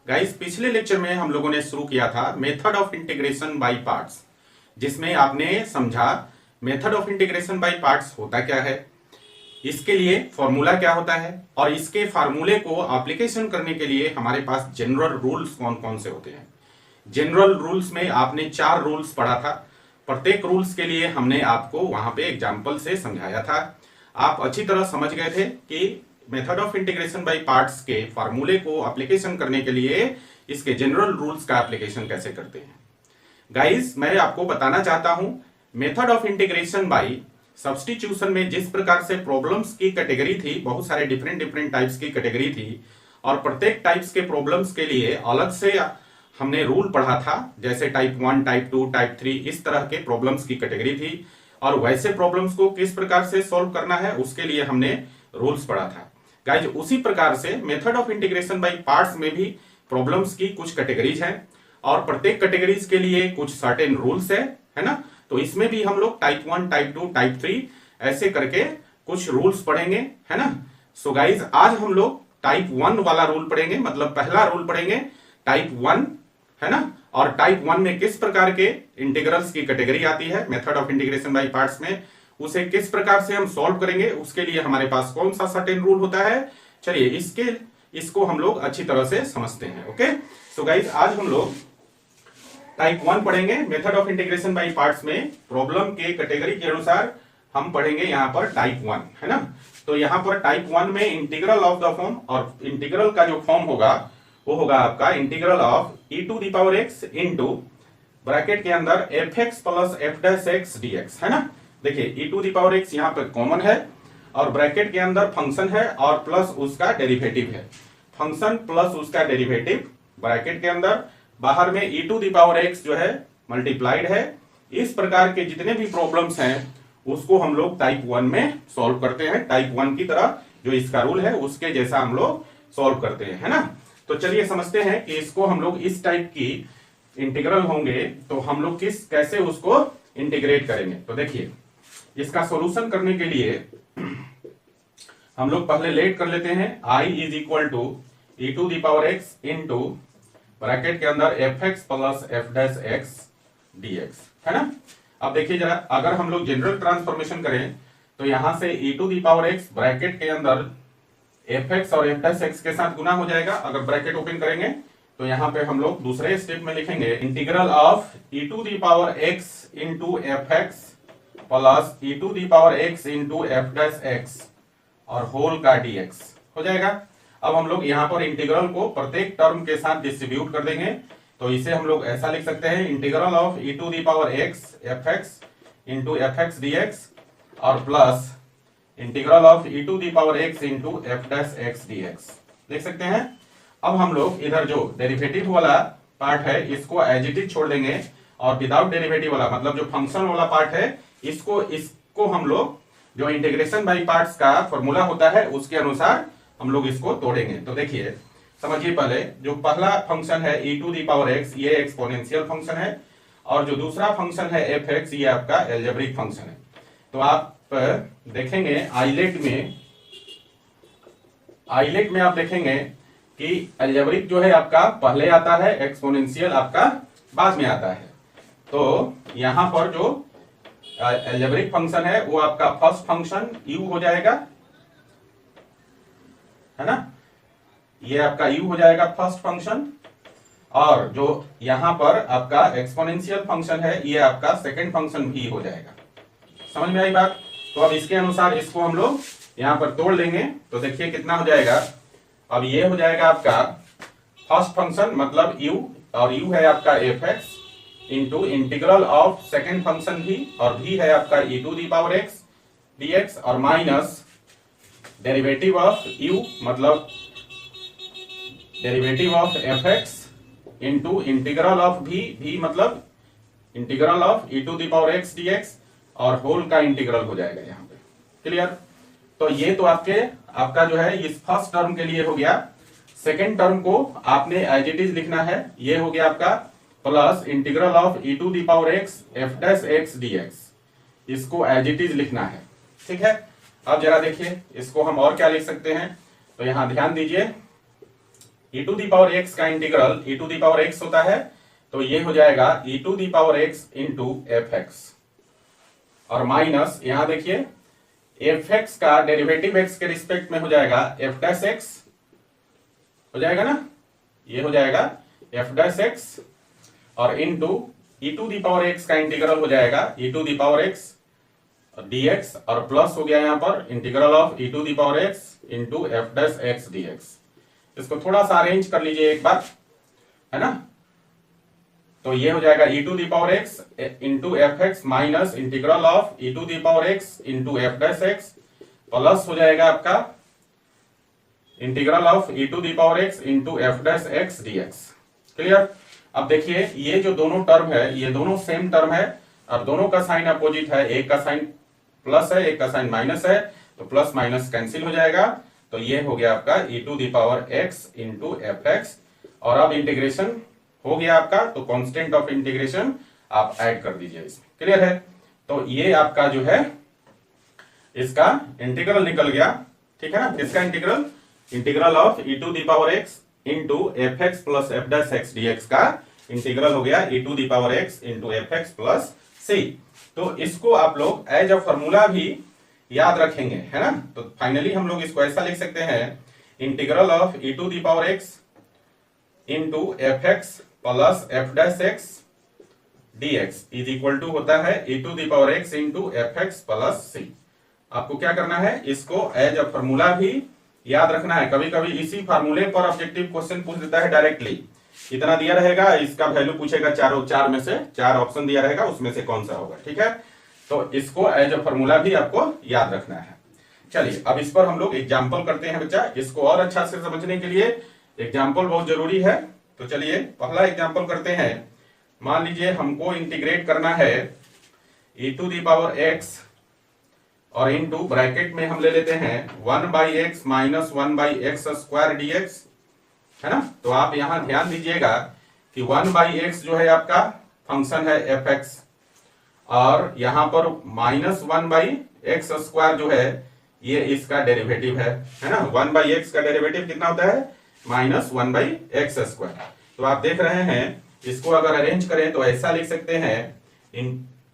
Guys पिछले lecture में हम लोगों ने शुरू किया था method of integration by parts, जिसमें आपने समझा method of integration by parts होता क्या है, इसके लिए फॉर्मूला क्या होता है और इसके फार्मूले को एप्लीकेशन करने के लिए हमारे पास जनरल रूल्स कौन कौन से होते हैं। जनरल रूल्स में आपने 4 रूल्स पढ़ा था। प्रत्येक रूल्स के लिए हमने आपको वहां पे एग्जाम्पल से समझाया था। आप अच्छी तरह समझ गए थे कि method of integration by parts के फार्मूले को एप्लीकेशन करने के लिए इसके जनरल रूल्स का एप्लीकेशन कैसे करते हैं। गाइस मैं आपको बताना चाहता हूं method of integration by substitution में जिस प्रकार से प्रॉब्लम्स की कैटेगरी थी, बहुत सारे डिफरेंट टाइप्स की कैटेगरी थी और प्रत्येक टाइप्स के प्रॉब्लम्स के लिए अलग से हमने रूल पढ़ा था। जैसे टाइप 1, टाइप 2, टाइप 3 इस तरह के प्रॉब्लम्स की कैटेगरी थी और वैसे प्रॉब्लम्स को किस प्रकार से सॉल्व करना है उसके लिए हमने रूल्स पढ़ा था। गाइज उसी प्रकार से method of integration by parts में भी प्रॉब्लम्स की कुछ कैटेगरीज हैं और प्रत्येक कैटेगरीज के लिए कुछ सर्टेन रूल्स है ना। तो इसमें भी हम लोग टाइप 1, टाइप 2, टाइप 3 ऐसे करके कुछ रूल्स पढ़ेंगे, है ना। सो गाइज आज हम लोग टाइप 1 वाला रूल पढ़ेंगे, मतलब पहला रूल पढ़ेंगे टाइप 1, है ना। और टाइप 1 में किस प्रकार के इंटीग्रल्स की कैटेगरी आती है method of integration by parts में, उसे किस प्रकार से हम सॉल्व करेंगे, उसके लिए हमारे पास कौन सा सर्टेन रूल होता है। चलिए इसको हम लोग अच्छी तरह से समझते हैं। ओके सो गाइज आज हम लोग टाइप 1 पढ़ेंगे method of integration by parts में। प्रॉब्लम के कैटेगरी के अनुसार हम पढ़ेंगे यहाँ पर टाइप 1, है ना। तो यहाँ पर टाइप 1 में इंटीग्रल ऑफ द फॉर्म, और इंटीग्रल का जो फॉर्म होगा वो होगा आपका integral of e to the power x into bracket के अंदर fx plus f dash x dx, है ना। देखिए e to the power x यहाँ पे कॉमन है और ब्रैकेट के अंदर फंक्शन है और प्लस उसका डेरिवेटिव है। फंक्शन प्लस उसका डेरिवेटिव ब्रैकेट के अंदर, बाहर में e to the power x जो है मल्टीप्लाइड है। इस प्रकार के जितने भी प्रॉब्लम्स हैं उसको हम लोग टाइप 1 में सॉल्व करते हैं। टाइप 1 की तरह जो इसका रूल है उसके जैसा हम लोग सॉल्व करते हैं, है ना। तो चलिए समझते हैं कि इसको हम लोग इस टाइप की इंटीग्रल होंगे तो हम लोग कैसे उसको इंटीग्रेट करेंगे। तो देखिए इसका सॉल्यूशन करने के लिए हम लोग पहले लेट कर लेते हैं i is equal to e to the power x into bracket के अंदर fx plus f dash x dx, है ना। अब देखिए जरा, अगर हम लोग जनरल ट्रांसफॉर्मेशन करें तो यहां से e to the power x bracket के अंदर fx और f डैश x के साथ गुना हो जाएगा। अगर ब्रैकेट ओपन करेंगे तो यहाँ पे हम लोग दूसरे स्टेप में लिखेंगे integral of e to the power x into fx plus e to the power x into f dash x और होल का dx हो जाएगा। अब हम लोग यहाँ पर इंटीग्रल को प्रत्येक टर्म के साथ डिस्ट्रीब्यूट कर देंगे। तो इसे हम लोग ऐसा लिख सकते हैं integral of e to the power x fx into fx dx और plus integral of e to the power x into f dash x dx देख सकते हैं। अब हम लोग इधर जो डेरिवेटिव वाला पार्ट है इसको एज इट इज छोड़ देंगे और विदाउट डेरिवेटिव वाला मतलब जो फंक्शन वाला पार्ट है इसको हम लोग जो इंटीग्रेशन बाय पार्ट्स का फॉर्मूला होता है उसके अनुसार हम लोग इसको तोड़ेंगे। तो देखिए समझिए, पहले जो पहला फंक्शन है e to the power x ये एक्सपोनेंशियल फंक्शन है और जो दूसरा फंक्शन है fx ये आपका एल्जेब्रिक फंक्शन है। तो आप देखेंगे आइलेट में आप देखेंगे कि एल्जेब्रिक जो है आपका पहले आता है, एक्सपोनेंशियल आपका बाद में आता है। तो यहां पर जो एल्जेब्रिक फंक्शन है वो आपका फर्स्ट फंक्शन u हो जाएगा, है ना। ये आपका u हो जाएगा फर्स्ट फंक्शन और जो यहां पर आपका एक्सपोनेंशियल फंक्शन है ये आपका सेकंड फंक्शन भी हो जाएगा। समझ में आई बात। तो अब इसके अनुसार इसको हम लोग यहां पर तोड़ लेंगे। तो देखिए कितना हो जाएगा। अब ये हो जाएगा आपका फर्स्ट फंक्शन मतलब u और u है आपका fx into integral of second function v और भी है आपका e to the power x dx और माइनस डेरिवेटिव ऑफ u मतलब derivative of fx into integral of v मतलब integral of e to the power x dx और whole का integral हो जाएगा यहाँ पे। क्लियर। तो ये तो आपका जो है इस फर्स्ट टर्म के लिए हो गया। सेकेंड टर्म को आपने एज इट इज लिखना है, ये हो गया आपका plus integral of e to the power x f dash x dx, इसको एज इट इज लिखना है। ठीक है। अब जरा देखिए इसको हम और क्या लिख सकते हैं। तो यहां ध्यान दीजिए e to the power x का integral e to the power x होता है, तो ये हो जाएगा e to the power x into F x, और माइनस यहां देखिए एफ एक्स का डेरिवेटिव x के रिस्पेक्ट में हो जाएगा एफ डैश एक्स, हो जाएगा ना, ये हो जाएगा एफ डैश एक्स, और into e to the power x का इंटीग्रल हो जाएगा e to the power x dx, और प्लस हो गया यहां पर integral of e to the power x into f dash x dx। इसको थोड़ा सा अरेंज कर लीजिए एक बार, है ना, तो ये हो जाएगा e to the power x into F x minus integral of e to the power x into f dash x, plus हो जाएगा आपका integral of e to the power x into f dash x dx। Clear. अब देखिए ये जो दोनों term है ये दोनों सेम टर्म है, और दोनों का साइन अपोजिट है, एक का साइन प्लस है एक का साइन माइनस है, तो प्लस माइनस कैंसिल हो जाएगा, तो ये हो गया आपका e to the power x into F x, और अब इंटीग्रेशन हो गया आपका, तो कांस्टेंट ऑफ इंटीग्रेशन आप ऐड कर दीजिए इसमें। क्लियर है। तो ये आपका जो है इसका इंटीग्रल निकल गया, ठीक है ना, इसका integral, integral of e to the power x into F x plus F dash x dx का इंटीग्रल हो गया e to the power x into F x plus C. तो इसको आप लोग एज अ फॉर्मूला भी याद रखेंगे, है ना। तो फाइनली हम लोग इसको ऐसा लिख सकते हैं, integral of e to the power x into F x plus F dash x dx is equal to होता है e to the power x into F x plus C. आपको क्या करना है, इसको एज अ फॉर्मूला भी याद रखना है। कभी कभी इसी फार्मूले पर ऑब्जेक्टिव क्वेश्चन पूछ देता है डायरेक्टली, इतना दिया रहेगा, इसका वैल्यू पूछेगा, चार में से 4 ऑप्शन दिया रहेगा, उसमें से कौन सा होगा, ठीक है। तो इसको एज अ फॉर्मूला भी आपको याद रखना है। चलिए अब इस पर हम लोग एग्जाम्पल करते हैं बच्चा, इसको और अच्छा से समझने के लिए एग्जाम्पल बहुत जरूरी है। तो चलिए पहला एग्जाम्पल करते हैं। मान लीजिए हमको इंटीग्रेट करना है e to the power x, और इनटू ब्रैकेट में हम ले लेते हैं 1/x minus 1/x square dx, है ना। तो आप यहां ध्यान दीजिएगा कि 1/x जो है आपका फंक्शन है fx, और यहां पर माइनस 1/x स्क्वायर जो है ये इसका डेरिवेटिव है ना। 1/x का डेरिवेटिव कितना होता है, माइनस 1/x स्क्वायर। तो आप देख रहे हैं, इसको अगर अरेंज करें तो ऐसा लिख सकते हैं,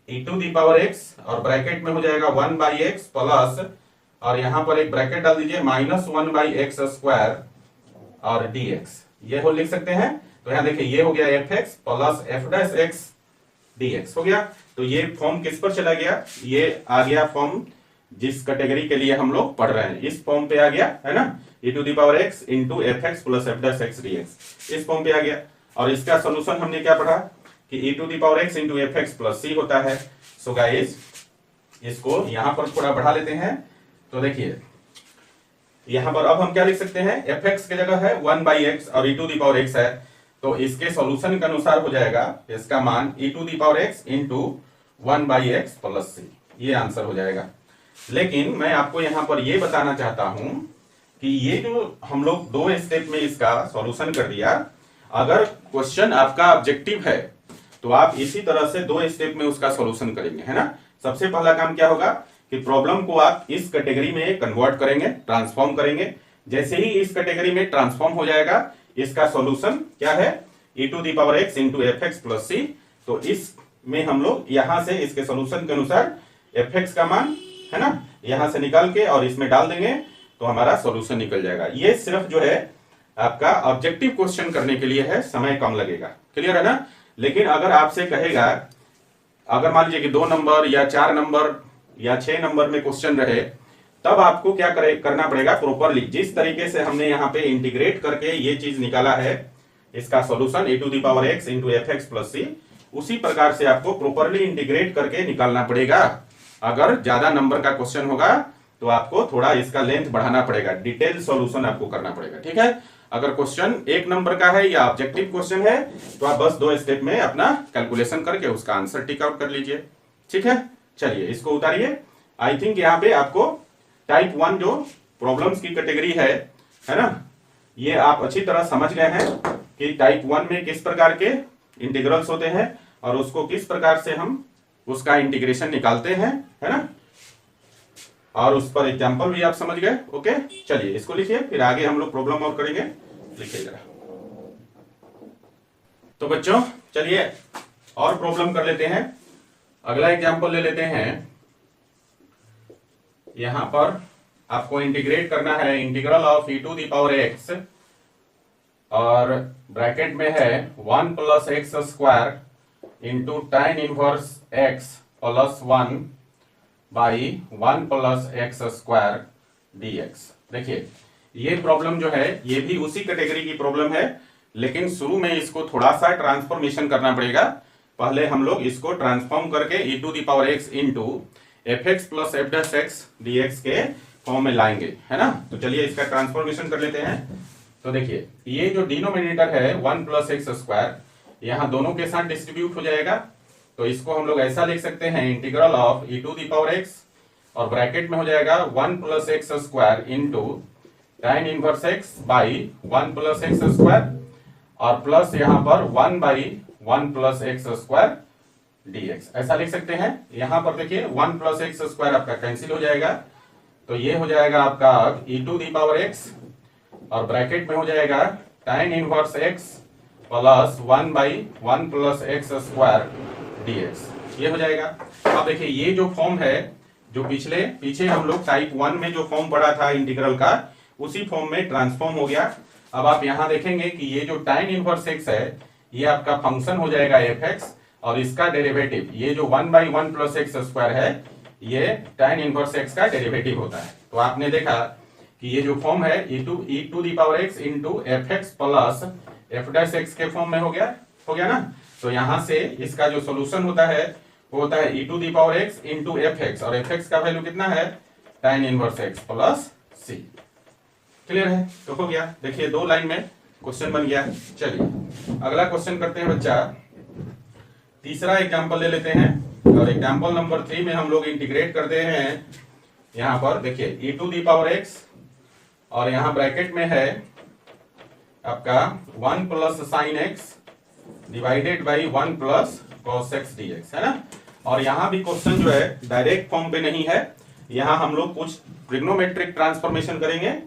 e to the power x, और ब्रैकेट में हो जाएगा 1/x प्लस, और यहां पर एक ब्रैकेट डाल दीजिए, माइनस 1/x स्क्वायर और dx, ये हो लिख सकते हैं। तो यहां देखिए ये हो गया fx plus F dash x dx हो गया। तो ये फॉर्म किस पर चला गया, ये आ गया फॉर्म जिस कैटेगरी के लिए हम लोग पढ़ रहे हैं, इस फॉर्म पे आ गया, है ना। e to the power x into F x plus F dash x dx इस फॉर्म पे आ गया। और इसका सोल्यूशन हमने क्या पढ़ा कि e to the power x into F x plus C होता है। सो गाइस इसको यहां पर थोड़ा बढ़ा लेते हैं। तो देखिए यहां पर अब हम क्या लिख सकते हैं, एफ एक्स की जगह है 1/x और e to the power x है, तो इसके सॉल्यूशन के अनुसार हो जाएगा इसका मान e to the power x into 1/x plus C, ये आंसर हो जाएगा। लेकिन मैं आपको यहां पर ये बताना चाहता हूं कि ये जो हम लोग 2 स्टेप में इसका सॉल्यूशन कर दिया, अगर क्वेश्चन आपका ऑब्जेक्टिव है तो आप इसी तरह से 2 स्टेप में उसका सॉल्यूशन करेंगे, है ना। सबसे पहला काम क्या होगा कि प्रॉब्लम को आप इस कैटेगरी में कन्वर्ट करेंगे, ट्रांसफॉर्म करेंगे। जैसे ही इस कैटेगरी में ट्रांसफॉर्म हो जाएगा, इसका सॉल्यूशन क्या है, e to the power x into F x plus C. तो इसमें हम लोग यहां से इसके सॉल्यूशन के अनुसार एफ एक्स का मान, है ना, यहां से निकाल के और इसमें डाल देंगे तो हमारा सॉल्यूशन निकल जाएगा। ये सिर्फ जो है आपका ऑब्जेक्टिव क्वेश्चन करने के लिए है, समय कम लगेगा। क्लियर है ना। लेकिन अगर आपसे कहेगा, अगर मान लीजिए कि 2 नंबर या 4 नंबर या 6 नंबर में क्वेश्चन रहे, तब आपको क्या करना पड़ेगा, प्रॉपरली जिस तरीके से हमने यहाँ पे इंटीग्रेट करके ये चीज निकाला है, इसका solution e to the power x into F x plus C, उसी प्रकार से आपको प्रॉपरली इंटीग्रेट करके निकालना पड़ेगा। अगर ज्यादा नंबर का क्वेश्चन होगा तो आपको थोड़ा इसका लेंथ बढ़ाना पड़ेगा, डिटेल सॉल्यूशन आपको करना पड़ेगा, ठीक है। अगर क्वेश्चन 1 नंबर का है या ऑब्जेक्टिव क्वेश्चन है तो आप बस 2 स्टेप में अपना कैलकुलेशन करके उसका आंसर टिक आउट कर लीजिए, ठीक है। चलिए इसको उतारिए। आई थिंक यहाँ पे आपको टाइप 1 जो प्रॉब्लम्स की कैटेगरी है ना, ये आप अच्छी तरह समझ गए हैं कि टाइप 1 में किस प्रकार के इंटीग्रल्स होते हैं और उसको किस प्रकार से हम उसका इंटीग्रेशन निकालते हैं, है ना। और उस पर एग्जाम्पल भी आप समझ गए। ओके चलिए इसको लिखिए, फिर आगे हम लोग प्रॉब्लम और करेंगे। लिखिए जरा। तो बच्चों चलिए और प्रॉब्लम कर लेते हैं। अगला एग्जांपल ले लेते हैं। यहां पर आपको इंटीग्रेट करना है integral of e to the power x और ब्रैकेट में है 1 plus x square into tan inverse x plus 1 by 1 plus x square dx। देखिए ये प्रॉब्लम जो है ये भी उसी कैटेगरी की प्रॉब्लम है, लेकिन शुरू में इसको थोड़ा सा ट्रांसफॉर्मेशन करना पड़ेगा। पहले हम लोग इसको ट्रांसफॉर्म करके e to the power x into F x plus F dash x d x के फॉर्म में लाएंगे, है ना। तो चलिए इसका ट्रांसफॉर्मेशन कर लेते हैं। तो देखिए ये जो डिनोमिनेटर है 1 प्लस एक्स स्क्वायर यहाँ दोनों के साथ डिस्ट्रीब्यूट हो जाएगा। तो इसको हम लोग ऐसा लिख सकते हैं integral of e to the power x और ब्रैकेट में हो जाएगा 1 plus x square into tan inverse x by 1 plus x square और प्लस यहाँ पर 1 by 1 plus x square dx ऐसा लिख सकते हैं। यहां पर देखिए 1 प्लस एक्स स्क्वायर आपका कैंसिल हो जाएगा, तो ये हो जाएगा आपका e to the power x और ब्रैकेट में हो जाएगा tan inverse x plus 1 by 1 plus x square dx ये हो जाएगा। अब देखिए ये जो फॉर्म है जो पीछे हम लोग टाइप 1 में जो फॉर्म पढ़ा था इंटीग्रल का उसी फॉर्म में ट्रांसफॉर्म हो गया। अब आप यहां देखेंगे कि ये जो tan इनवर्स x है ये आपका फंक्शन हो जाएगा f(x) और इसका डेरिवेटिव ये जो 1 बाई 1 प्लस एक्स स्क्वायर है ये tan इनवर्स x का डेरिवेटिव होता है। तो आपने देखा कि ये जो फॉर्म है e to the power x into F x plus F dash x के फॉर्म में हो गया ना। तो यहां से इसका जो सोल्यूशन होता है वो होता है e to the power x into F x और एफ एक्स का वैल्यू कितना है tan inverse x plus c। Clear है? तो हो गया। देखिए 2 लाइन में क्वेश्चन बन गया। चलिए अगला क्वेश्चन करते हैं बच्चा। तीसरा एग्जांपल ले लेते हैं और एग्जांपल नंबर 3 में हम लोग इंटीग्रेट करते हैं। यहां पर देखिए e to the power x और यहां ब्रैकेट में है आपका 1 plus sine x divided by 1 plus cos x dx, है ना। और यहां भी क्वेश्चन जो है डायरेक्ट फॉर्म पे नहीं है, यहां हम लोग कुछ ट्रिग्नोमेट्रिक ट्रांसफॉर्मेशन करेंगे।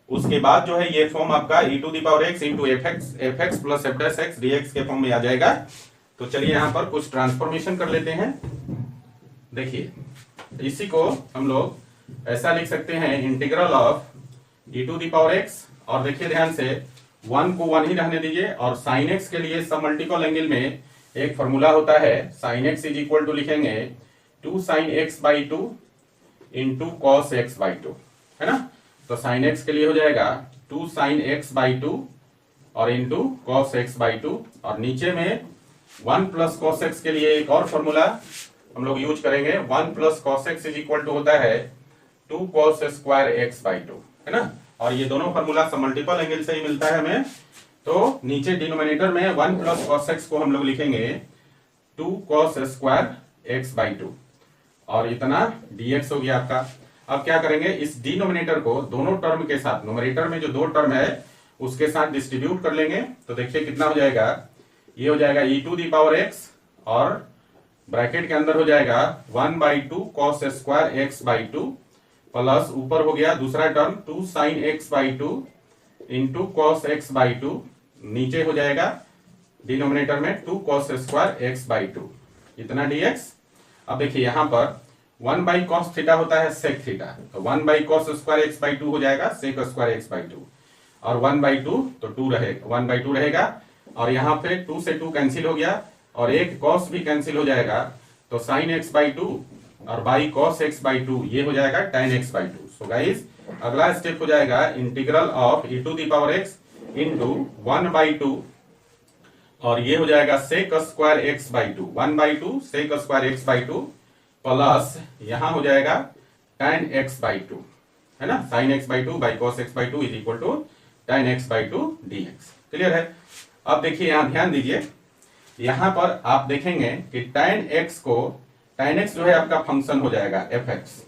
उसके बाद जो है ये फॉर्म आपका e to the power x into F x plus F dash x dx के फॉर्म में आ जाएगा। तो चलिए यहां पर कुछ ट्रांसफॉर्मेशन कर लेते हैं। देखिए इसी को हम लोग ऐसा लिख सकते हैं integral of e to the power x और देखिए ध्यान से 1 को 1 ही रहने दीजिए और sin x के लिए सब मल्टीपल एंगल में एक फॉर्मूला होता है sin x is equal to लिखेंगे 2 sin x by 2 into cos x by 2, है ना। तो sin x के लिए हो जाएगा 2 sin x बाई 2 और इंटू कॉस x बाई 2 और नीचे में 1 प्लस कॉस x के लिए एक और फॉर्मूला हम लोग यूज करेंगे 1 plus cos x is equal to होता है 2 कॉस स्क्वायर x बाई 2, है ना। और ये दोनों फॉर्मूला सब मल्टीपल एंगल से ही मिलता है हमें। तो नीचे डिनोमिनेटर में 1 प्लस कॉस x को हम लोग लिखेंगे 2 कॉस स्क्वायर x बाई 2 और इतना dx हो गया आपका। अब क्या करेंगे इस डिनोमिनेटर को दोनों टर्म के साथ न्यूमरेटर में जो 2 टर्म है उसके साथ डिस्ट्रीब्यूट कर लेंगे। तो देखिए कितना हो जाएगा, ये हो जाएगा e to the power x और ब्रैकेट के अंदर हो जाएगा 1 by 2 cos square x by 2 plus ऊपर हो गया दूसरा term 2 sine x by 2 into cos x by 2, नीचे हो जाएगा डिनोमिनेटर में 2 कॉस स्क्वायर x बाई 2 इतना dx। अब देखिए यहाँ पर 1 बाई कॉस थीटा होता है सेक थीटा, तो 1 by cos square x by 2 हो जाएगा सेक स्क्वायर x बाई 2 और 1 बाई 2 तो 2 रहेगा 1 बाई 2 रहेगा और यहाँ पे 2 से 2 कैंसिल हो गया और एक कॉस भी कैंसिल हो जाएगा। तो साइन x बाई 2 और बाई कॉस x बाई 2 ये हो जाएगा tan x by 2। So guys अगला स्टेप हो जाएगा integral of e to the power x into 1 by 2 और ये हो जाएगा sec square x by 2 1 by 2 sec square x by 2 plus यहां हो जाएगा tan x बाई 2, है ना। sin x by 2 by cos x by 2 is equal to tan x by 2 dx। Clear है? अब देखिए यहां ध्यान दीजिए, यहां पर आप देखेंगे कि tan x जो है आपका फंक्शन हो जाएगा f(x)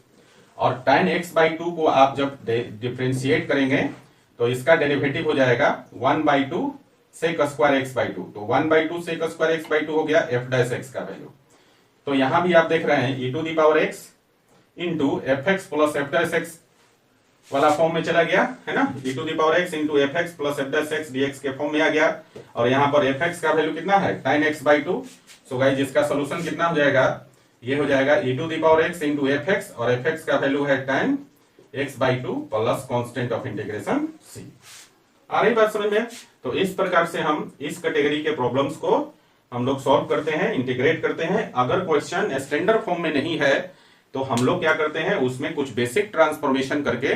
और tan x बाई 2 को आप जब डिफरेंशिएट करेंगे तो इसका डेरिवेटिव हो जाएगा 1 by 2 sec square x by 2। तो 1 by 2 sec square x by 2 हो गया f डैश x का वैल्यू। तो यहां भी आप देख रहे हैं e to the power x into F x plus F dash x वाला फॉर्म में चला गया है ना, e to the power x into F x plus F dash x dx के फॉर्म में आ गया। और यहाँ पर एफ एक्स का वैल्यू कितना है tan x/2। सो गाइस इसका सोल्यूशन कितना हो जाएगा, ये हो जाएगा e to the power x into F x, और एफ एक्स का वैल्यू है tan x/2 plus constant of integration c। आ रही बात समझ में। तो इस प्रकार से हम इस कैटेगरी के प्रॉब्लम्स को हम लोग सॉल्व करते हैं, इंटीग्रेट करते हैं। अगर क्वेश्चन स्टैंडर्ड फॉर्म में नहीं है तो हम लोग क्या करते हैं, उसमें कुछ बेसिक ट्रांसफॉर्मेशन करके,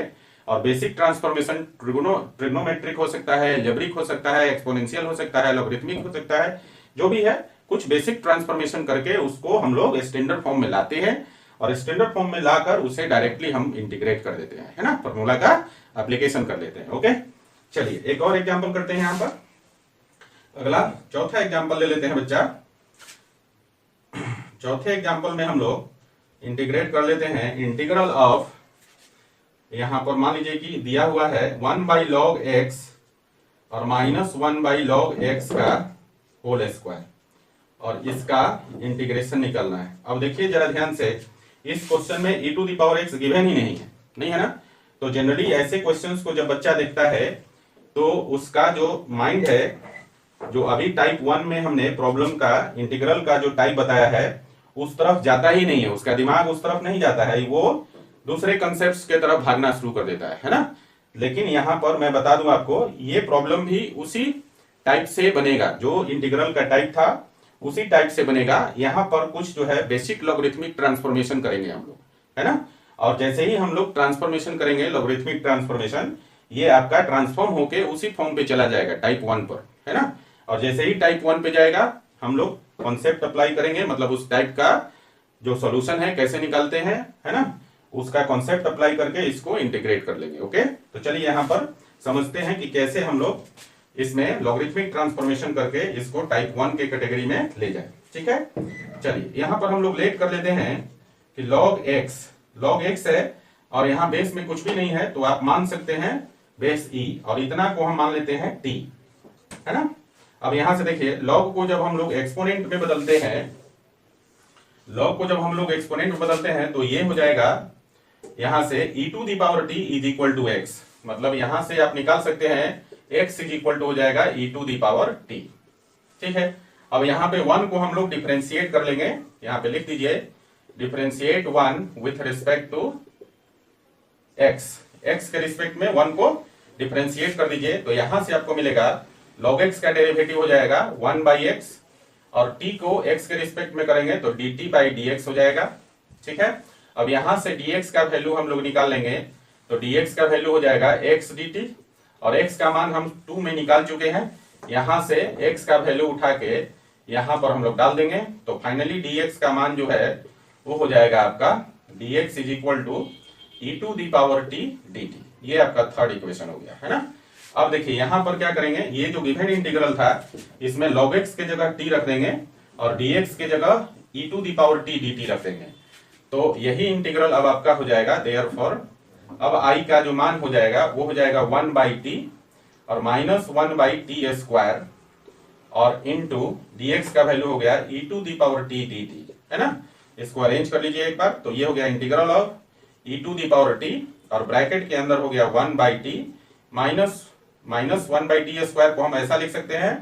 और बेसिक ट्रांसफॉर्मेशन ट्रिग्नोमेट्रिक हो सकता है, अलजेब्रिक हो सकता है, एक्सपोनेंशियल हो सकता है, लॉगरिथमिक हो सकता है, जो भी है कुछ बेसिक ट्रांसफॉर्मेशन करके उसको हम लोग स्टैंडर्ड फॉर्म में लाते हैं, और स्टैंडर्ड फॉर्म में लाकर उसे डायरेक्टली हम इंटीग्रेट कर देते हैं, है ना, फॉर्मूला का एप्लीकेशन कर लेते हैं। ओके, चलिए एक और एग्जांपल करते हैं। यहां पर अगला चौथा एग्जांपल ले लेते हैं बच्चा। चौथे एग्जांपल में हम लोग इंटीग्रेट कर लेते हैं इंटीग्रल ऑफ, यहां पर मान लीजिए कि दिया हुआ है 1/log x और -1/log x का होल स्क्वायर, और इसका इंटीग्रेशन निकालना है। अब देखिए जरा ध्यान से, इस क्वेश्चन में e to the power x given ही नहीं है ना। तो जनरली ऐसे क्वेश्चंस को जब बच्चा देखता है तो उसका जो माइंड है, जो अभी टाइप 1 में हमने प्रॉब्लम का इंटीग्रल का जो टाइप बताया है उस तरफ जाता ही नहीं है, उसका दिमाग उस तरफ नहीं जाता है, वो दूसरे कंसेप्ट्स के तरफ भागना शुरू कर देता है ना। लेकिन यहां पर मैं बता दूं आपको, ये प्रॉब्लम भी उसी टाइप से बनेगा, जो इंटीग्रल का टाइप था उसी टाइप से बनेगा। यहां पर कुछ जो है बेसिक लॉगरिथमिक ट्रांसफॉर्मेशन करेंगे हम लोग, है ना। और जैसे ही हम लोग ट्रांसफॉर्मेशन करेंगे लॉगरिथमिक ट्रांसफॉर्मेशन, ये आपका ट्रांसफॉर्म होके उसी फॉर्म पे चला जाएगा टाइप 1 पर, है ना। और जैसे ही टाइप 1 पे जाएगा हम लोग कॉन्सेप्ट अप्लाई करेंगे, मतलब उस टाइप का जो सॉल्यूशन है कैसे निकालते हैं, है ना, उसका कॉन्सेप्ट अप्लाई करके इसको इंटीग्रेट कर लेंगे। ओके, तो चलिए यहां पर समझते हैं कि कैसे हम लोग इसमें लॉगरिथमिक ट्रांसफॉर्मेशन करके इसको टाइप 1 के कैटेगरी में ले जाए। ठीक है, चलिए यहां पर हम लोग लेट कर लेते हैं कि log x है, और यहां बेस में कुछ भी नहीं है तो आप मान सकते हैं बेस e, और इतना को हम मान लेते हैं t, है ना। अब यहां से देखिए log को जब हम लोग एक्सपोनेंट में बदलते हैं, log को जब हम लोग एक्सपोनेंट में बदलते हैं तो ये हो जाएगा यहां से e to the power t is equal to x, मतलब यहां से आप निकाल सकते हैं x इज इक्वल टू हो जाएगा e to the power t। ठीक है, अब यहां पे 1 को हम लोग डिफरेंशिएट कर लेंगे, यहां पे लिख दीजिए differentiate 1 with respect to x के रिस्पेक्ट में 1 को डिफरेंशिएट कर दीजिए, तो यहां से आपको मिलेगा log x का डेरिवेटिव हो जाएगा 1/x, और t को x के रिस्पेक्ट में करेंगे तो dt/dx हो जाएगा। ठीक है, अब यहां से dx का वैल्यू हम लोग निकाल लेंगे, तो dx का वैल्यू हो जाएगा x dt, और x का मान हम 2 में निकाल चुके हैं, यहां से x का वैल्यू उठा के यहां पर हम लोग डाल देंगे, तो फाइनली dx का मान जो है वो हो जाएगा आपका dx is equal to e to the power t dt। ये आपका थर्ड इक्वेशन हो गया, है ना। अब देखिए यहां पर क्या करेंगे, ये जो गिवन इंटीग्रल था इसमें log x के जगह t रख देंगे और dx के जगह e to the power t dt रख देंगे, तो यही इंटीग्रल अब आपका हो जाएगा। देयरफॉर अब i का जो मान हो जाएगा वो हो जाएगा 1/t और -1/t स्क्वायर, और इनटू dx का वैल्यू हो गया e to the power t dt, है ना। इसको अरेंज कर लीजिए एक बार, तो ये हो गया integral of e to the power t, और ब्रैकेट के अंदर हो गया 1/t माइनस 1/t स्क्वायर को हम ऐसा लिख सकते हैं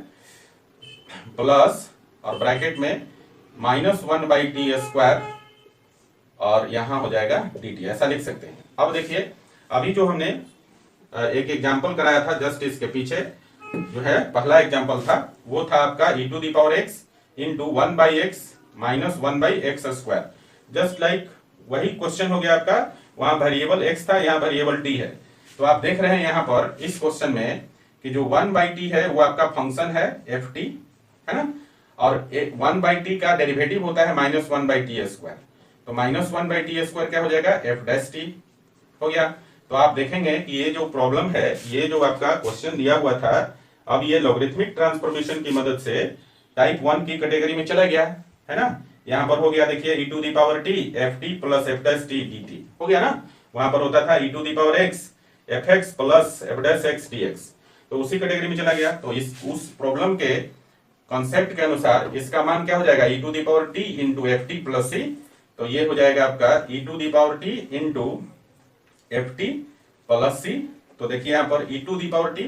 प्लस, और ब्रैकेट में -1/t स्क्वायर, और यहां हो जाएगा dt, ऐसा लिख सकते हैं। अब देखिए अभी जो हमने एक एग्जांपल कराया था जस्ट इसके पीछे, जो है पहला एग्जांपल था वो था आपका e to the power x into 1/x minus 1/x square, just like वही क्वेश्चन हो गया आपका, वहां वेरिएबल x था, यहाँ वेरिएबल t है। तो आप देख रहे हैं यहाँ पर इस क्वेश्चन में कि जो 1/t है वो आपका फंक्शन है ft, है ना, और 1/t का डेरिवेटिव होता है -1/t स्क्वायर, तो -1/t स्क्वायर क्या हो जाएगा f' हो गया। तो आप देखेंगे कि ये जो प्रॉब्लम है, ये जो आपका क्वेश्चन दिया हुआ था, अब ये लॉगरिथमिक ट्रांसफॉर्मेशन की मदद से टाइप 1 की कैटेगरी में चला गया, है ना। यहाँ पर हो गया देखिए e to the power t ft plus f' t dt हो गया ना। वहां पर होता था e to the power x fx plus f' dx, तो उसी कैटेगरी में चला गया। तो उस प्रॉब्लम के कॉन्सेप्ट के अनुसार इसका मान क्या हो जाएगा e to the power t into ft plus c, तो ये हो जाएगा आपका e to the power t into ft plus C. तो देखिए यहाँ पर e to the power T,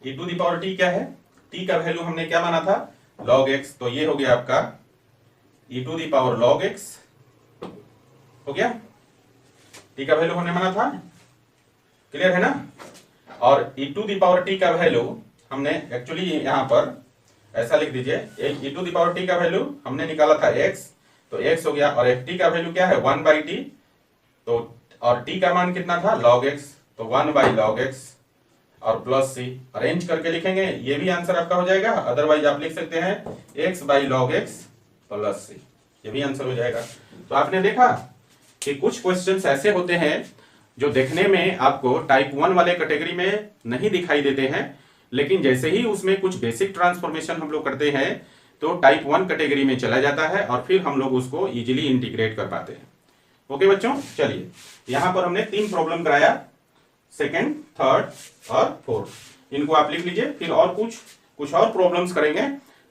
e to the power T क्या है, t का वैल्यू हमने क्या माना था, log x, तो ये हो गया आपका e to the power log x हो गया, t का वैल्यू हमने माना था, क्लियर है ना। और e to the power t का वैल्यू हमने एक्चुअली यहाँ पर ऐसा लिख दीजिए, e to the power t का वैल्यू हमने निकाला था x, तो x हो गया, और ft का वैल्यू क्या है 1/t, तो और t का मान कितना था log x, तो 1/log x और प्लस सी, अरेंज करके लिखेंगे ये भी आंसर आपका हो जाएगा। अदरवाइज आप लिख सकते हैं x/log x प्लस सी, ये भी आंसर हो जाएगा। तो आपने देखा कि कुछ क्वेश्चंस ऐसे होते हैं जो देखने में आपको टाइप 1 वाले कैटेगरी में नहीं दिखाई देते हैं, लेकिन जैसे ही उसमें कुछ बेसिक ट्रांसफॉर्मेशन हम लोग करते हैं तो टाइप 1 कैटेगरी में चला जाता है और फिर हम लोग उसको इजीली इंटीग्रेट कर पाते हैं। ओके बच्चों, चलिए यहां पर हमने 3 प्रॉब्लम कराया, सेकंड, थर्ड और फोर्थ, इनको आप लिख लीजिए, फिर और कुछ और प्रॉब्लम्स करेंगे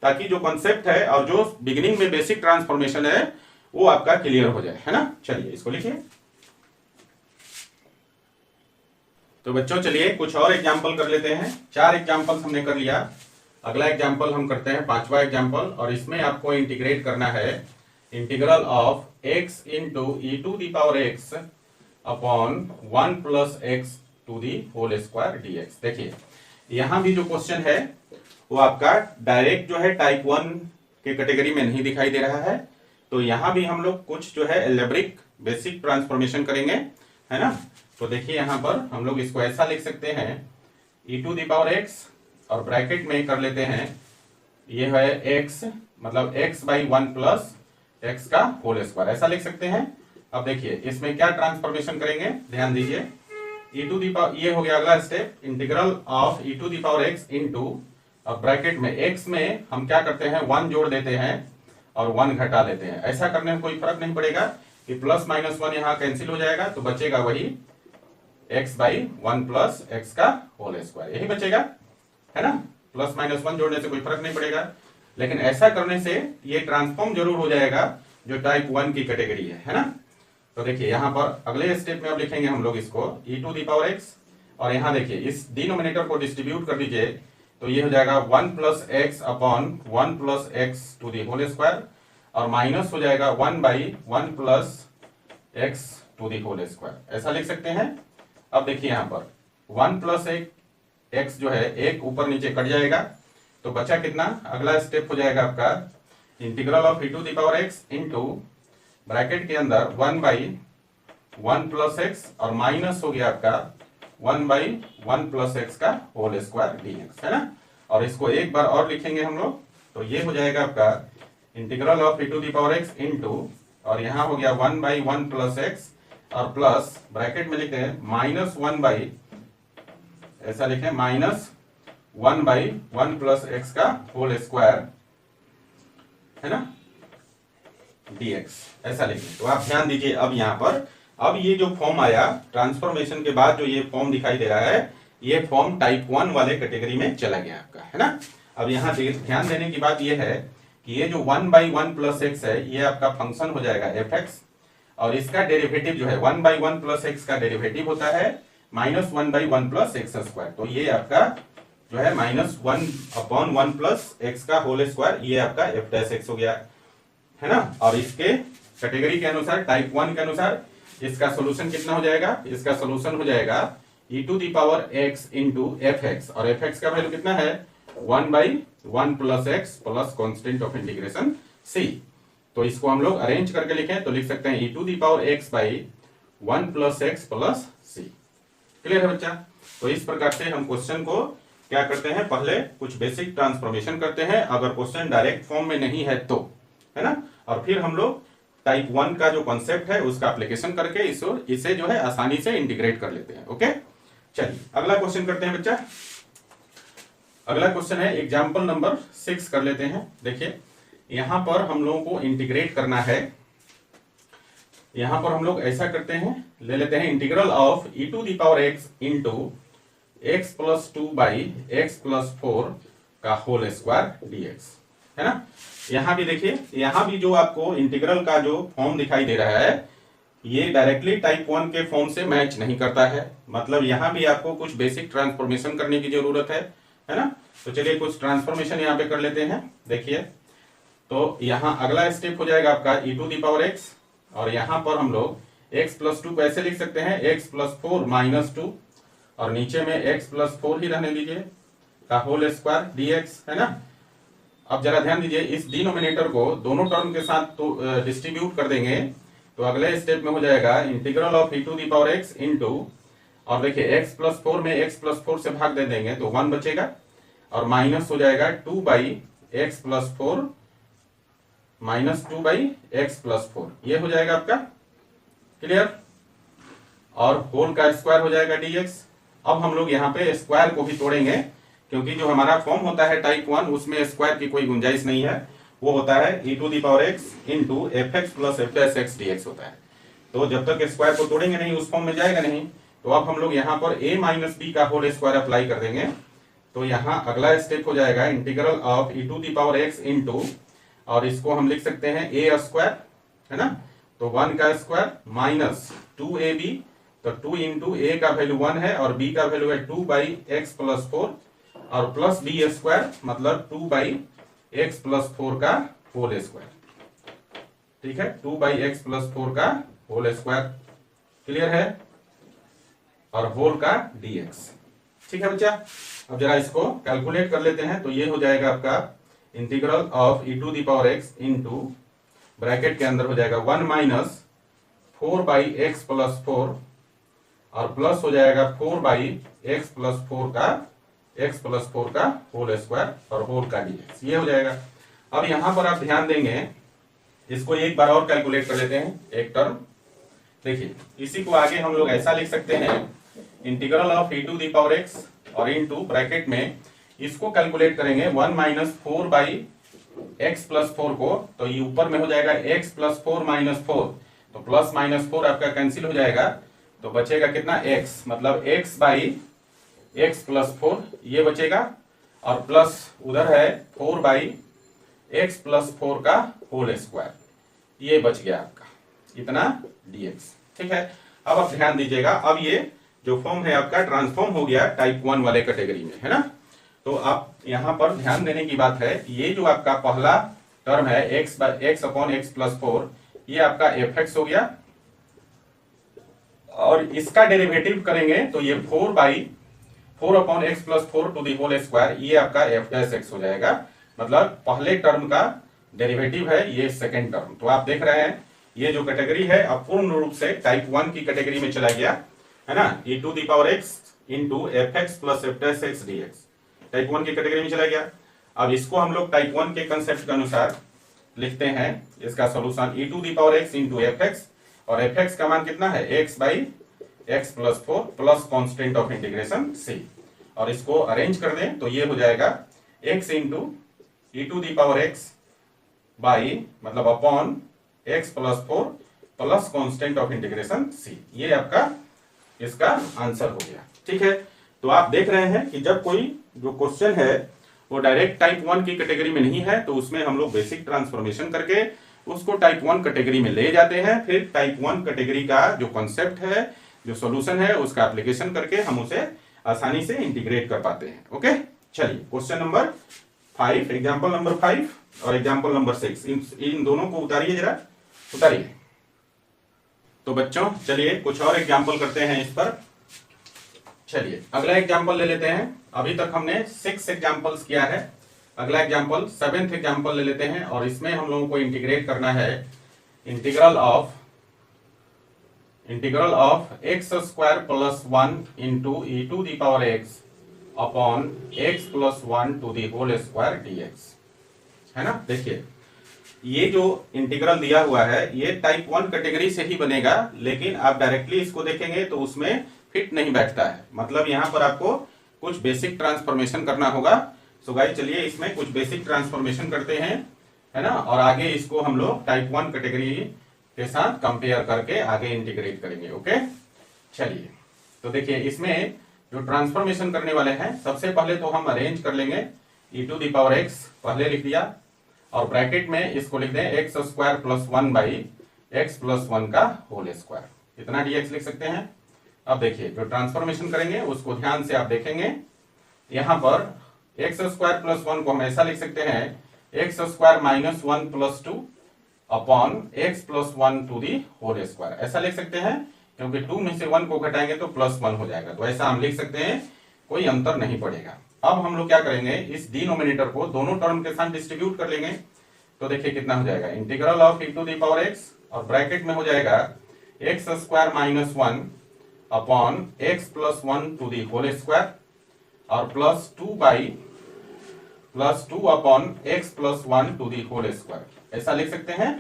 ताकि जो कॉन्सेप्ट है और जो बिगिनिंग में बेसिक ट्रांसफॉर्मेशन है वो आपका क्लियर हो जाए, है ना। चलिए इसको लिखिए। तो बच्चों चलिए कुछ और एग्जाम्पल कर लेते हैं। 4 एग्जाम्पल्स हमने कर लिया, अगला एग्जाम्पल हम करते हैं 5वां एग्जाम्पल, और इसमें आपको इंटीग्रेट करना है integral of x into e to the power x upon 1 plus x to the whole square dx। देखिए यहां भी जो क्वेश्चन है वो आपका डायरेक्ट जो है टाइप 1 के कैटेगरी में नहीं दिखाई दे रहा है, तो यहां भी हम लोग कुछ जो है एल्जेब्रिक बेसिक ट्रांसफॉर्मेशन करेंगे, है ना। तो देखिए यहां पर हम लोग इसको ऐसा लिख सकते हैं e to the power x, और ब्रैकेट में कर लेते हैं ये है x, मतलब x/1 प्लस x का होल स्क्वायर, ऐसा लिख सकते हैं। अब देखिए इसमें क्या ट्रांसफॉर्मेशन करेंगे, ध्यान दीजिए, e टू दी पावर, ये हो गया अगला step, integral of e to the power x into, अब ब्रैकेट में x में हम क्या करते हैं 1 जोड़ देते हैं और 1 घटा देते हैं। ऐसा करने में कोई फर्क नहीं पड़ेगा कि प्लस माइनस 1 यहाँ कैंसिल हो जाएगा, तो बचेगा वही x/1 प्लस x का होल स्क्वायर, यही बचेगा, है ना। प्लस माइनस 1 जोड़ने से कोई फर्क नहीं पड़ेगा, लेकिन ऐसा करने से ये ट्रांसफॉर्म जरूर हो जाएगा जो टाइप 1 की कैटेगरी है ना। तो देखिए यहाँ पर अगले स्टेप में अब लिखेंगे हम लोग इसको e to the power x, और यहाँ देखिए इस डिनोमिनेटर को डिस्ट्रीब्यूट कर दीजिए, तो ये हो जाएगा 1 plus x upon 1 plus x to the whole square, और माइनस हो जाएगा 1/1 plus x to the whole square, ऐसा लिख सकते हैं। अब देखिए यहाँ पर 1 प्लस एक्स जो है एक ऊपर नीचे कट जाएगा, तो बचा कितना, अगला स्टेप हो जाएगा आपका integral of e to the power x into bracket के अंदर 1/1 प्लस एक्स, और माइनस हो गया आपका 1/1 प्लस एक्स का होल स्क्वायर dx, है ना। और इसको एक बार और लिखेंगे हम लोग, तो ये हो जाएगा आपका integral of e to the power x into, और यहाँ हो गया 1/1 प्लस एक्स, और प्लस ब्रैकेट में लिखते हैं माइनस 1 ऐसा लिखें माइनस 1/1 प्लस एक्स का होल स्क्वायर, है ना, dx, ऐसा लिखें। तो आप ध्यान दीजिए, अब यहाँ पर अब ये जो फॉर्म आया ट्रांसफॉर्मेशन के बाद, जो ये फॉर्म दिखाई दे रहा है, ये फॉर्म टाइप 1 वाले कैटेगरी में चला गया आपका, है ना। अब यहाँ ध्यान देने की बात ये है कि ये जो 1/1 प्लस एक्स है ये आपका फंक्शन हो जाएगा fx, और इसका डेरिवेटिव जो है 1/1 प्लस एक्स का डेरिवेटिव होता है माइनस 1/1 प्लस एक्स स्क्वायर, तो ये आपका जो है -1/1 प्लस एक्स का होल स्क्वायर, ये आपका f' हो गया, है ना। और इसके कैटेगरी के अनुसार टाइप 1 के अनुसार इसका सोल्यूशन कितना हो जाएगा, इसका सोल्यूशन हो जाएगा e to the power x into fx, और fx का वैल्यू कितना है 1/1 plus x plus constant of integration c। तो इसको हम लोग अरेंज करके लिखें तो लिख सकते हैं e to the power x/1 plus x plus c। Clear है बच्चा। तो इस प्रकार से हम क्वेश्चन को क्या करते हैं, पहले कुछ बेसिक ट्रांसफॉर्मेशन करते हैं, अगर क्वेश्चन डायरेक्ट फॉर्म में नहीं है तो, है ना, और फिर हम लोग टाइप 1 का जो कॉन्सेप्ट है उसका एप्लीकेशन करके इसे जो है आसानी से इंटीग्रेट कर लेते हैं। ओके, चलिए अगला क्वेश्चन करते हैं बच्चा। अगला क्वेश्चन है एग्जाम्पल नंबर 6 कर लेते हैं। देखिए यहां पर हम लोगों को इंटीग्रेट करना है, यहां पर हम लोग ऐसा करते हैं, ले लेते हैं integral of e to the power x into x plus 2/x+4 का होल स्क्वायर dx, है ना। यहां भी देखिए, यहां भी जो आपको इंटीग्रल का जो फॉर्म दिखाई दे रहा है ये डायरेक्टली टाइप 1 के फॉर्म से मैच नहीं करता है, मतलब यहाँ भी आपको कुछ बेसिक ट्रांसफॉर्मेशन करने की जरूरत है ना। तो चलिए कुछ ट्रांसफॉर्मेशन यहाँ पे कर लेते हैं। देखिए, तो यहाँ अगला स्टेप हो जाएगा आपका e⁴x, और यहाँ पर हम लोग x + 2 को ऐसे लिख सकते हैं x + 4 - 2, और नीचे में x + 4 ही रहने दीजिए का होल स्क्वायर dx, है ना। अब जरा ध्यान दीजिए, इस डिनोमिनेटर को दोनों टर्म के साथ तो डिस्ट्रीब्यूट कर देंगे, तो अगले स्टेप में हो जाएगा इंटीग्रल ऑफ e⁴x इनटू, और देखिए x + 4 में x + 4 से भाग दे देंगे तो 1 बचेगा, और माइनस हो जाएगा 2/x + 4 - 2/x + 4, ये हो जाएगा आपका क्लियर, और होल का स्क्वायर हो जाएगा dx। अब हम लोग यहाँ पे स्क्वायर को भी तोड़ेंगे, क्योंकि जो हमारा फॉर्म होता है टाइप 1 उसमें स्क्वायर की कोई गुंजाइश नहीं है, वो होता है e⁴x into fx + f' dx होता है। तो जब तक स्क्वायर को तोड़ेंगे नहीं उस फॉर्म में जाएगा नहीं। तो अब हम लोग यहाँ पर a - b का होल स्क्वायर अप्लाई कर देंगे, तो यहाँ अगला स्टेप हो जाएगा इंटीग्रल ऑफ e⁴x इनटू, और इसको हम लिख सकते हैं a², है ना। तो 1 का स्क्वायर माइनस 2ab, तो 2 इंटू a का वैल्यू 1 है और b का वैल्यू है 2/x + 4, और प्लस b² मतलब 2/x + 4 का होल स्क्वायर, ठीक है, 2/x + 4 का होल स्क्वायर, क्लियर है, और होल का dx, ठीक है बच्चा। अब जरा इसको कैलकुलेट कर लेते हैं, तो ये हो जाएगा आपका integral of e⁴x into, bracket के अंदर हो जाएगा 1 - 4/x + 4, और प्लस हो जाएगा 4/x + 4 का x + 4 का होल स्क्वायर और होल का dx, ये हो जाएगा। अब यहां पर आप ध्यान देंगे, इसको एक बार और कैलकुलेट कर लेते हैं एक टर्म। देखिए, इसी को आगे हम लोग ऐसा लिख सकते हैं इंटीग्रल ऑफ e⁴x, और इनटू ब्रैकेट में इसको कैलकुलेट करेंगे 1 - 4/x + 4 को, तो ये ऊपर में हो जाएगा x + 4 - 4, तो प्लस माइनस 4 आपका कैंसिल हो जाएगा, तो बचेगा कितना x, मतलब x/x + 4 ये बचेगा, और प्लस उधर है 4/x + 4 का होल स्क्वायर, ये बच गया आपका इतना dx, ठीक है। अब आप ध्यान दीजिएगा, अब ये जो फॉर्म है आपका ट्रांसफॉर्म हो गया टाइप 1 वाले कैटेगरी में, है ना। तो आप यहां पर ध्यान देने की बात है, ये जो आपका पहला टर्म है x + 4, ये आपका fx हो गया, और इसका डेरिवेटिव करेंगे तो ये 4/4x + 4 to the whole square, ये आपका f' हो जाएगा, मतलब पहले टर्म का डेरिवेटिव है ये सेकेंड टर्म। तो आप देख रहे हैं ये जो कैटेगरी है अब पूर्ण रूप से टाइप 1 की कैटेगरी में चला गया, है ना। e⁴x into fx + f' dx type 1 की कैटेगरी में चला गया। अब इसको हम लोग टाइप 1 के कंसेप्ट के अनुसार लिखते हैं, इसका सॉल्यूशन e⁴x इनटू fx, और fx का मान कितना है x/x + 4 plus constant of integration c, और इसको अरेंज कर दें तो ये हो जाएगा x इंटू e⁴x बाई मतलब upon x + 4 plus constant of integration c, ये आपका इसका आंसर हो गया, ठीक है। तो आप देख रहे हैं कि जब कोई जो क्वेश्चन है वो डायरेक्ट टाइप 1 की कैटेगरी में नहीं है, तो उसमें हम लोग बेसिक ट्रांसफॉर्मेशन करके उसको टाइप 1 कैटेगरी में ले जाते हैं, फिर टाइप 1 कैटेगरी का जो कॉन्सेप्ट है, जो सॉल्यूशन है, उसका एप्लीकेशन करके हम उसे आसानी से इंटीग्रेट कर पाते हैं। ओके, चलिए क्वेश्चन नंबर 5, एग्जाम्पल नंबर 5 और एग्जाम्पल नंबर 6, इन दोनों को उतारिए, जरा उतारिए। तो बच्चों चलिए कुछ और एग्जाम्पल करते हैं इस पर। चलिए अगला एग्जाम्पल ले लेते हैं, अभी तक हमने 6 एग्जाम्पल्स किया है, अगला एग्जाम्पल 7th एग्जाम्पल ले लेते हैं, और इसमें हम लोगों को इंटीग्रेट करना है integral of x² + 1 into e⁴x upon x + 1 to the whole square dx, है ना। देखिए ये जो इंटीग्रल दिया हुआ है ये टाइप 1 कैटेगरी से ही बनेगा, लेकिन आप डायरेक्टली इसको देखेंगे तो उसमें फिट नहीं बैठता है, मतलब यहाँ पर आपको कुछ बेसिक ट्रांसफॉर्मेशन करना होगा। सो गाइस चलिए इसमें कुछ बेसिक ट्रांसफॉर्मेशन करते हैं, है ना, और आगे इसको हम लोग टाइप 1 कैटेगरी के साथ कंपेयर करके आगे इंटीग्रेट करेंगे। ओके चलिए, तो देखिए इसमें जो ट्रांसफॉर्मेशन करने वाले हैं, सबसे पहले तो हम अरेंज कर लेंगे e⁴x, पहले लिख दिया, और ब्रैकेट में इसको लिख दें x² + 1/, एक्स प्लस वन का होल स्क्वायर, इतना dx लिख सकते हैं। अब देखिए जो ट्रांसफॉर्मेशन करेंगे उसको ध्यान से आप देखेंगे, यहाँ पर एक्स स्क्वायर प्लस वन को हम ऐसा लिख सकते हैं x square minus one plus two upon x plus one to the whole square, ऐसा लिख सकते हैं क्योंकि 2 में से 1 को घटाएंगे तो प्लस 1 हो जाएगा, तो ऐसा हम लिख सकते हैं, कोई अंतर नहीं पड़ेगा। अब हम लोग क्या करेंगे, इस डिनोमिनेटर को दोनों टर्म के साथ डिस्ट्रीब्यूट कर लेंगे, तो देखिए कितना हो जाएगा integral of e to the power x, और ब्रैकेट में हो जाएगा X square minus one upon x plus one to the whole square और plus two upon x plus one to the whole square, ऐसा लिख सकते हैं।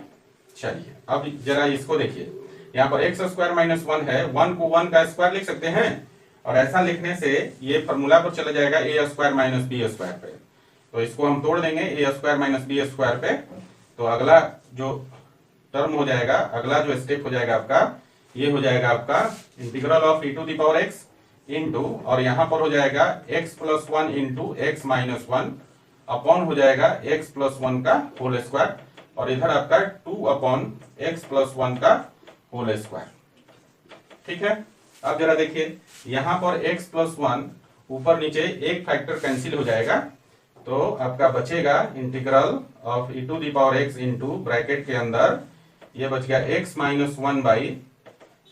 चलिए अब जरा इसको देखिए, यहाँ पर एक्स स्क्वायर माइनस वन है, 1 को 1 का स्क्वायर लिख सकते हैं, और ऐसा लिखने से ये फॉर्मूला पर चला जाएगा ए स्क्वायर माइनस बी स्क्वायर पे, तो इसको हम तोड़ देंगे ए स्क्वायर माइनस बी स्क्वायर पे, तो अगला जो टर्म हो जाएगा, अगला जो स्टेप हो जाएगा आपका, ये हो जाएगा आपका integral of e to the power x into, और यहाँ पर हो जाएगा x plus one into x minus one upon हो जाएगा x प्लस वन का होल स्क्वायर, और इधर आपका 2 अपॉन एक्स प्लस वन का होल स्क्वायर। ठीक है, अब जरा देखिए यहाँ पर x प्लस वन ऊपर नीचे एक फैक्टर कैंसिल हो जाएगा, तो आपका बचेगा integral of e to the power x into bracket के अंदर ये बच गया x minus one by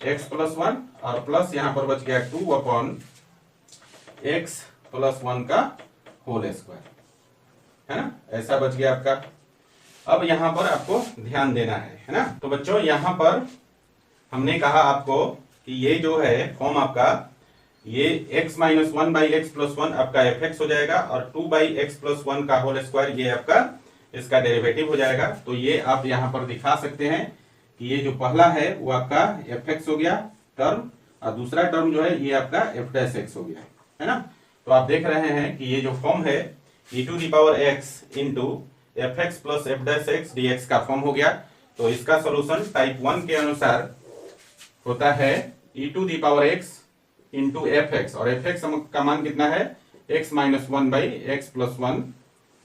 x plus one, और प्लस यहाँ पर बच गया 2 अपॉन एक्स प्लस वन का होल स्क्वायर, है ना, ऐसा बच गया आपका। अब यहाँ पर आपको ध्यान देना है ना, तो बच्चों यहाँ पर हमने कहा आपको कि ये जो है फॉर्म आपका, ये x minus one by x plus one आपका एफ एक्स हो जाएगा, और 2 बाई एक्स प्लस वन का होल स्क्वायर ये आपका इसका डेरिवेटिव हो जाएगा। तो ये आप यहाँ पर दिखा सकते हैं कि ये जो पहला है वो आपका एफ एक्स हो गया टर्म, और दूसरा टर्म जो है ये आपका एफ डैश एक्स हो गया, है ना। तो आप देख रहे हैं कि ये जो फॉर्म है e to the power x into F x plus F dash x d x का फॉर्म हो गया। तो इसका सोल्यूशन टाइप 1 के अनुसार होता है e to the power x into F x, और एफ एक्स का मान कितना है x minus one by x plus one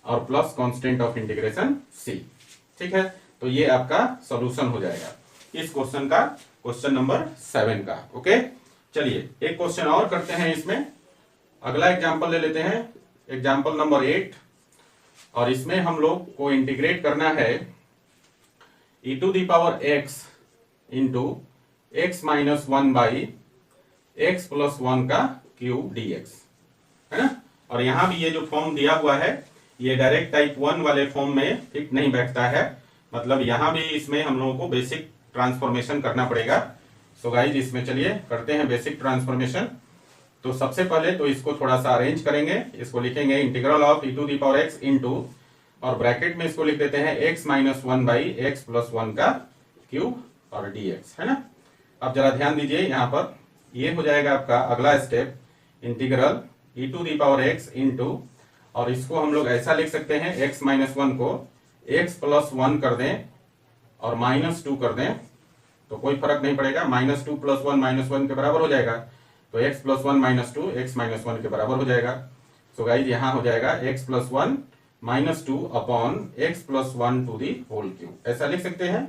और plus constant of integration c। ठीक है, तो ये आपका सॉल्यूशन हो जाएगा इस क्वेश्चन का, क्वेश्चन नंबर 7 का। ओके, चलिए एक क्वेश्चन और करते हैं इसमें, अगला एग्जांपल ले लेते हैं, एग्जांपल नंबर 8, और इसमें हम लोग को इंटीग्रेट करना है e to the power x into x minus one by x plus one का क्यूब dx, है ना। और यहाँ भी ये जो फॉर्म दिया हुआ है ये डायरेक्ट टाइप 1 वाले फॉर्म में फिट नहीं बैठता है, मतलब यहाँ भी इसमें हम लोगों को बेसिक ट्रांसफॉर्मेशन करना पड़ेगा। सो गाइस इसमें चलिए करते हैं बेसिक ट्रांसफॉर्मेशन। तो सबसे पहले तो इसको थोड़ा सा अरेंज करेंगे, इसको लिखेंगे integral of e to the power x into, और ब्रैकेट में इसको लिख देते हैं x minus one by x plus one का क्यूब और dx, है ना। अब जरा ध्यान दीजिए, यहाँ पर ये हो जाएगा आपका अगला step integral e to the power x into, और इसको हम लोग ऐसा लिख सकते हैं x माइनस वन को x प्लस वन कर दें और माइनस टू कर दें, तो कोई फर्क नहीं पड़ेगा, minus two plus one minus one के बराबर हो जाएगा, तो x plus one minus to x minus one के बराबर हो जाएगा। सो गाइज यहाँ हो जाएगा x plus one minus two upon x plus one to the whole cube, ऐसा लिख सकते हैं।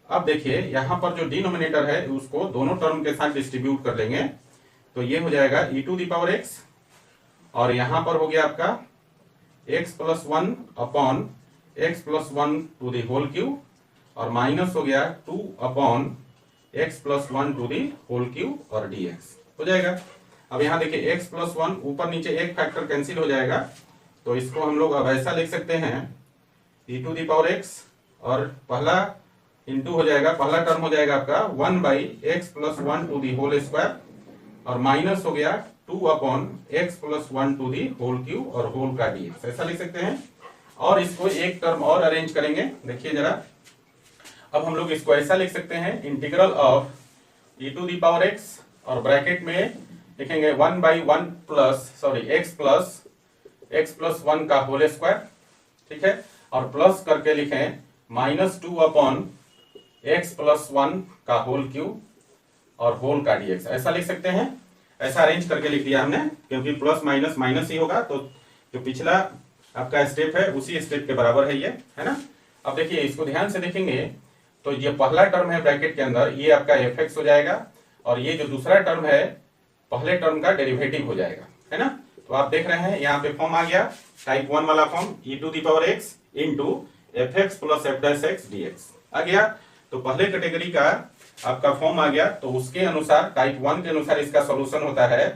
अब देखिए यहाँ पर जो डिनोमिनेटर है उसको दोनों टर्म के साथ डिस्ट्रीब्यूट कर लेंगे, तो ये हो जाएगा e to the power x, और यहाँ पर हो गया आपका x plus one upon x plus one to the whole cube, और माइनस हो गया 2 upon x plus one to the whole cube और dx हो जाएगा। अब यहाँ देखिए x प्लस वन ऊपर नीचे एक फैक्टर कैंसिल हो जाएगा, तो इसको हम लोग अब ऐसा लिख सकते हैं e to the power x, और पहला इंटू हो जाएगा, पहला टर्म हो जाएगा आपका 1 by x plus one to the whole square, और माइनस हो गया 2 upon x plus one to the whole cube और होल का dx, ऐसा लिख सकते हैं। और इसको एक टर्म और अरेंज करेंगे, देखिए जरा, अब हम लोग इसको ऐसा लिख सकते हैं integral of e to the power x, और ब्रैकेट में लिखेंगे 1 by one plus x plus one का होल स्क्वायर, ठीक है, और प्लस करके लिखें minus 2 upon x plus one का होल क्यूब और होल का dx, ऐसा लिख सकते हैं। ऐसा अरेंज करके लिख दिया हमने, क्योंकि प्लस माइनस माइनस ही होगा, तो जो पिछला आपका स्टेप है उसी स्टेप के बराबर है ये, है ना। अब देखिए इसको ध्यान से देखेंगे तो ये पहला टर्म है ब्रैकेट के अंदर, ये आपका fx हो जाएगा, और ये जो दूसरा टर्म है पहले टर्म का डेरिवेटिव हो जाएगा, है ना। तो आप देख रहे हैं यहाँ पे फॉर्म आ गया टाइप 1 वाला form, e⁻x into fx plus f'(x) dx आ गया। तो पहले कैटेगरी का आपका फॉर्म आ गया, तो उसके अनुसार टाइप 1 के अनुसार इसका सॉल्यूशन होता है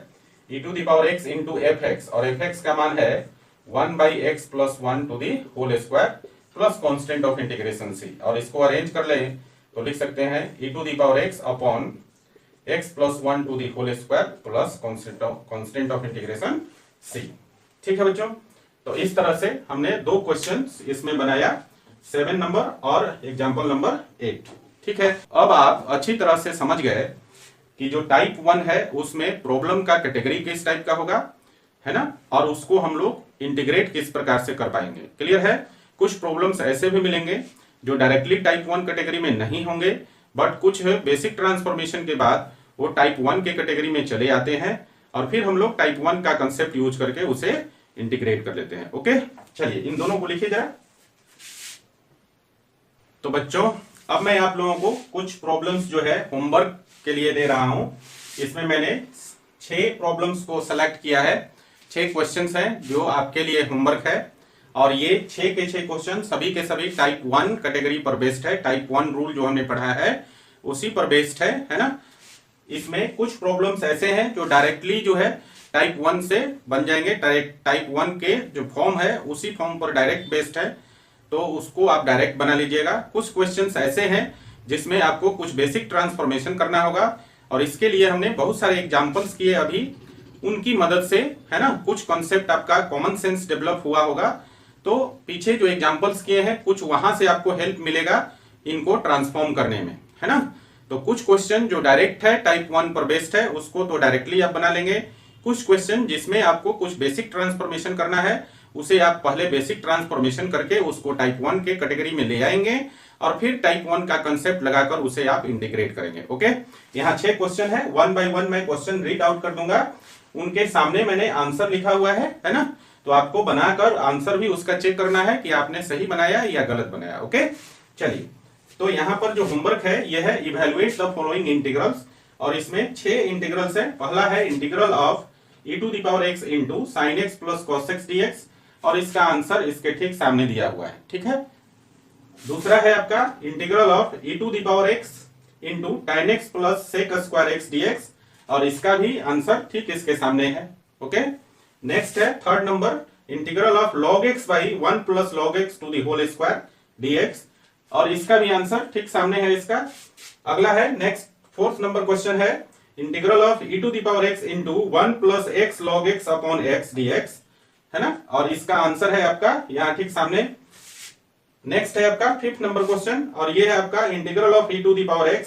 e⁻x इंटू fx, और fx का मान है 1/x plus 1 to the whole square plus constant of integration c, और इसको अरेंज कर ले तो लिख सकते हैं e⁻x upon x plus 1 to the whole square plus constant of integration c। ठीक है बच्चों, तो इस तरह से हमने दो क्वेश्चन इसमें बनाया, 7 नंबर और एग्जाम्पल नंबर 8। ठीक है, अब आप अच्छी तरह से समझ गए कि जो टाइप 1 है उसमें प्रॉब्लम का कैटेगरी किस टाइप का होगा, है ना, और उसको हम लोग इंटीग्रेट किस प्रकार से कर पाएंगे। क्लियर है। कुछ प्रॉब्लम्स ऐसे भी मिलेंगे जो डायरेक्टली टाइप 1 कैटेगरी में नहीं होंगे, बट कुछ बेसिक ट्रांसफॉर्मेशन के बाद वो टाइप 1 के कैटेगरी में चले आते हैं, और फिर हम लोग टाइप 1 का कंसेप्ट यूज करके उसे इंटीग्रेट कर लेते हैं। ओके, चलिए इन दोनों को लिखिए जरा। तो बच्चों, अब मैं आप लोगों को कुछ प्रॉब्लम्स जो है होमवर्क के लिए दे रहा हूं। इसमें मैंने 6 प्रॉब्लम्स को सेलेक्ट किया है, 6 क्वेश्चंस हैं जो आपके लिए होमवर्क है, और ये 6 के 6 क्वेश्चन सभी के सभी टाइप 1 कैटेगरी पर बेस्ड है। टाइप 1 रूल जो हमने पढ़ा है उसी पर बेस्ड है ना। इसमें कुछ प्रॉब्लम्स ऐसे हैं जो डायरेक्टली जो है टाइप 1 से बन जाएंगे, टाइप 1 के जो फॉर्म है उसी फॉर्म पर डायरेक्ट बेस्ड है, तो उसको आप डायरेक्ट बना लीजिएगा। कुछ क्वेश्चंस ऐसे हैं जिसमें आपको कुछ बेसिक ट्रांसफॉर्मेशन करना होगा, और इसके लिए हमने बहुत सारे एग्जांपल्स किए अभी, उनकी मदद से, है ना, कुछ कॉन्सेप्ट आपका कॉमन सेंस डेवलप हुआ होगा। तो पीछे जो एग्जांपल्स किए हैं कुछ वहां से आपको हेल्प मिलेगा इनको ट्रांसफॉर्म करने में, है ना। तो कुछ क्वेश्चन जो डायरेक्ट है टाइप 1 पर बेस्ड है उसको तो डायरेक्टली आप बना लेंगे। कुछ क्वेश्चन जिसमें आपको कुछ बेसिक ट्रांसफॉर्मेशन करना है उसे आप पहले बेसिक ट्रांसफॉर्मेशन करके उसको टाइप 1 के कैटेगरी में ले आएंगे, और फिर टाइप 1 का कंसेप्ट लगाकर उसे आप इंटीग्रेट करेंगे। ओके, यहाँ 6 क्वेश्चन है, 1 बाय 1 मैं क्वेश्चन रीड आउट कर दूंगा, उनके सामने मैंने आंसर लिखा हुआ है ना। तो आपको बनाकर आंसर भी उसका चेक करना है कि आपने सही बनाया या गलत बनाया। ओके, चलिए, तो यहाँ पर जो होमवर्क है यह है इवेलुएट द फॉलोइंग इंटीग्रल्स, और इसमें 6 इंटीग्रल्स है। पहला है integral of e⁻x into sine x plus cos x dx, और इसका आंसर इसके ठीक सामने दिया हुआ है। ठीक है, दूसरा है आपका integral of e⁻x into tan x plus sec square x dx, और इसका भी आंसर ठीक इसके सामने है। ओके, नेक्स्ट है third number integral of log x by 1 plus log x to the whole square dx, और इसका भी आंसर ठीक सामने है इसका। अगला है नेक्स्ट फोर्थ नंबर क्वेश्चन है integral of e⁻x into 1 plus x log x upon x dx, है ना, और इसका आंसर है आपका यहाँ ठीक सामने। नेक्स्ट है आपका फिफ्थ नंबर क्वेश्चन, और ये है आपका इंटीग्रल ऑफ e⁻x,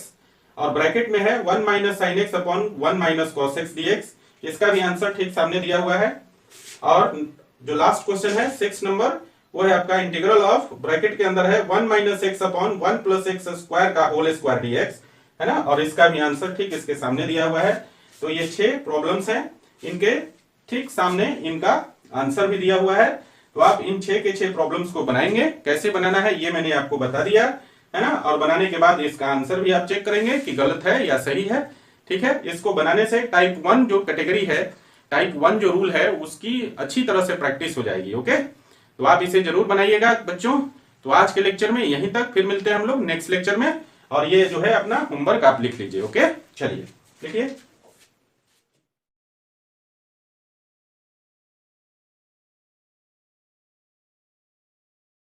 और ब्रैकेट में है 1 minus sine x upon 1 minus cos x dx, इसका भी आंसर ठीक सामने दिया हुआ है। और जो लास्ट क्वेश्चन है 6 नंबर, वो है आपका इंटीग्रल ऑफ ब्रैकेट के अंदर है 1 minus x upon 1 plus x square का होल स्क्वायर dx, है ना, और इसका भी आंसर ठीक इसके सामने दिया हुआ है। तो ये 6 प्रॉब्लम्स हैं, इनके ठीक सामने इनका आंसर भी दिया हुआ है। तो आप इन 6 के 6 प्रॉब्लम्स को बनाएंगे, कैसे बनाना है ये मैंने आपको बता दिया, है ना, और बनाने के बाद इसका आंसर भी आप चेक करेंगे कि गलत है या सही है। ठीक है, इसको बनाने से टाइप 1 जो कैटेगरी है, टाइप 1 जो रूल है उसकी अच्छी तरह से प्रैक्टिस हो जाएगी। ओके, तो आप इसे जरूर बनाइएगा बच्चों। तो आज के लेक्चर में यहीं तक, फिर मिलते हैं हम लोग नेक्स्ट लेक्चर में, और ये जो है अपना होमवर्क आप लिख लीजिए। ओके, चलिए लिखिए।